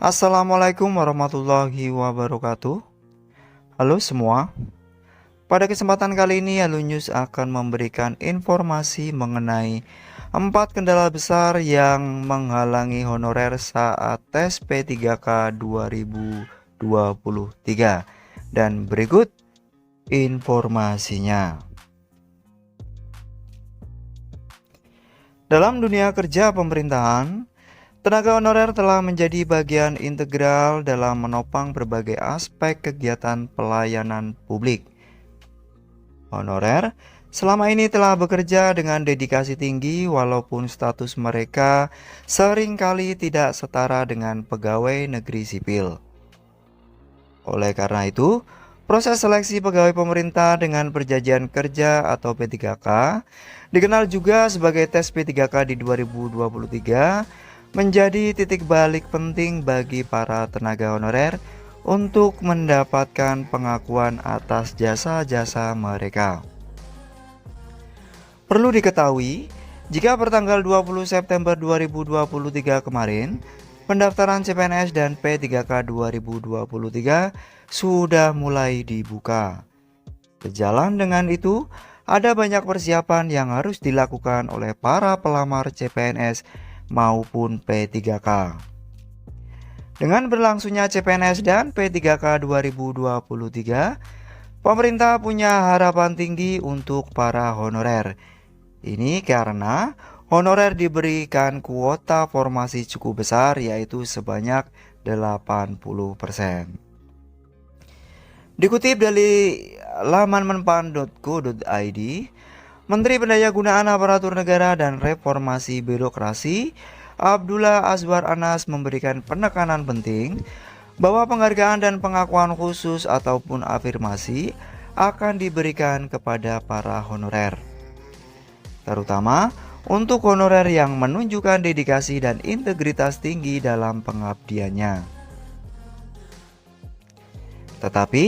Assalamualaikum warahmatullahi wabarakatuh. Halo semua. Pada kesempatan kali ini Alunius akan memberikan informasi mengenai 4 kendala besar yang menghalangi honorer saat tes P3K 2023. Dan berikut informasinya. Dalam dunia kerja pemerintahan, tenaga honorer telah menjadi bagian integral dalam menopang berbagai aspek kegiatan pelayanan publik. Honorer selama ini telah bekerja dengan dedikasi tinggi walaupun status mereka seringkali tidak setara dengan pegawai negeri sipil. Oleh karena itu, proses seleksi pegawai pemerintah dengan perjanjian kerja atau P3K, dikenal juga sebagai tes P3K di 2023, menjadi titik balik penting bagi para tenaga honorer untuk mendapatkan pengakuan atas jasa-jasa mereka. Perlu diketahui, jika pertanggal 20 September 2023 kemarin, pendaftaran CPNS dan P3K 2023 sudah mulai dibuka. Sejalan dengan itu, ada banyak persiapan yang harus dilakukan oleh para pelamar CPNS maupun P3K. Dengan berlangsungnya CPNS dan P3K 2023, pemerintah punya harapan tinggi untuk para honorer. Ini karena honorer diberikan kuota formasi cukup besar, yaitu sebanyak 80%. Dikutip dari laman menpan.go.id, Menteri Pendayagunaan Aparatur Negara dan Reformasi Birokrasi Abdullah Azwar Anas memberikan penekanan penting bahwa penghargaan dan pengakuan khusus ataupun afirmasi akan diberikan kepada para honorer, terutama untuk honorer yang menunjukkan dedikasi dan integritas tinggi dalam pengabdiannya. Tetapi,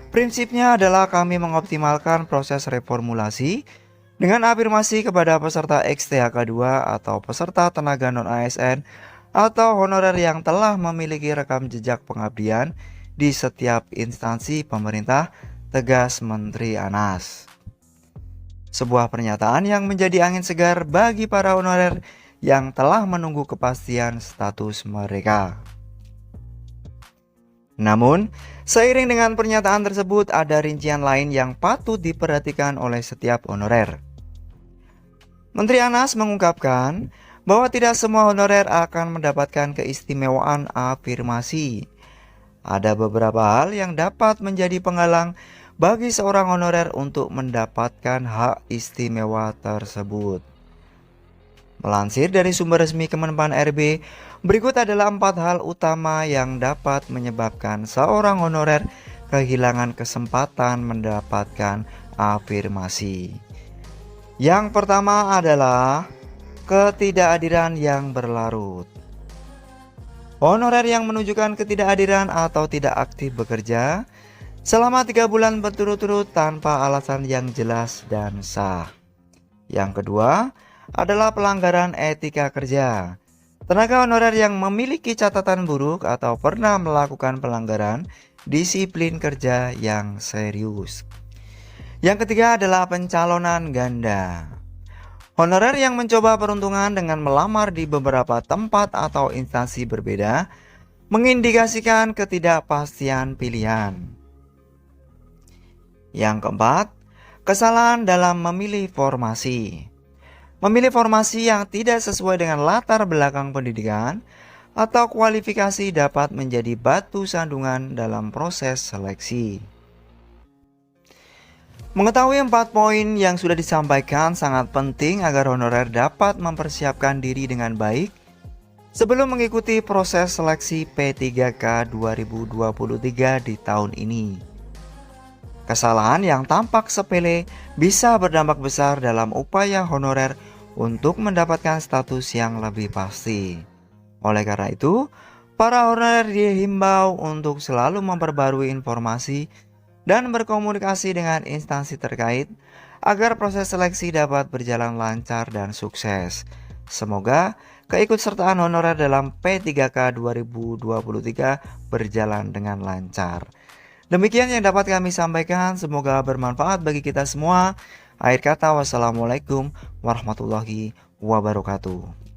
prinsipnya adalah kami mengoptimalkan proses reformulasi dengan afirmasi kepada peserta XTHK 2 atau peserta tenaga non-ASN atau honorer yang telah memiliki rekam jejak pengabdian di setiap instansi pemerintah, tegas Menteri Anas. Sebuah pernyataan yang menjadi angin segar bagi para honorer yang telah menunggu kepastian status mereka. Namun, seiring dengan pernyataan tersebut ada rincian lain yang patut diperhatikan oleh setiap honorer. Menteri Anas mengungkapkan bahwa tidak semua honorer akan mendapatkan keistimewaan afirmasi. Ada beberapa hal yang dapat menjadi penghalang bagi seorang honorer untuk mendapatkan hak istimewa tersebut. Melansir dari sumber resmi Kemenpan RB, berikut adalah 4 hal utama yang dapat menyebabkan seorang honorer kehilangan kesempatan mendapatkan afirmasi. Yang pertama adalah ketidakhadiran yang berlarut. Honorer yang menunjukkan ketidakhadiran atau tidak aktif bekerja selama 3 bulan berturut-turut tanpa alasan yang jelas dan sah. Yang kedua adalah pelanggaran etika kerja. Tenaga honorer yang memiliki catatan buruk atau pernah melakukan pelanggaran disiplin kerja yang serius. Yang ketiga adalah pencalonan ganda. Honorer yang mencoba peruntungan dengan melamar di beberapa tempat atau instansi berbeda mengindikasikan ketidakpastian pilihan. Yang keempat, kesalahan dalam memilih formasi. Memilih formasi yang tidak sesuai dengan latar belakang pendidikan atau kualifikasi dapat menjadi batu sandungan dalam proses seleksi. Mengetahui 4 poin yang sudah disampaikan sangat penting agar honorer dapat mempersiapkan diri dengan baik sebelum mengikuti proses seleksi P3K 2023 di tahun ini. Kesalahan yang tampak sepele bisa berdampak besar dalam upaya honorer untuk mendapatkan status yang lebih pasti. Oleh karena itu, para honorer dihimbau untuk selalu memperbarui informasi dan berkomunikasi dengan instansi terkait agar proses seleksi dapat berjalan lancar dan sukses. Semoga keikutsertaan honorer dalam P3K 2023 berjalan dengan lancar. Demikian yang dapat kami sampaikan, semoga bermanfaat bagi kita semua. Akhir kata, wassalamualaikum warahmatullahi wabarakatuh.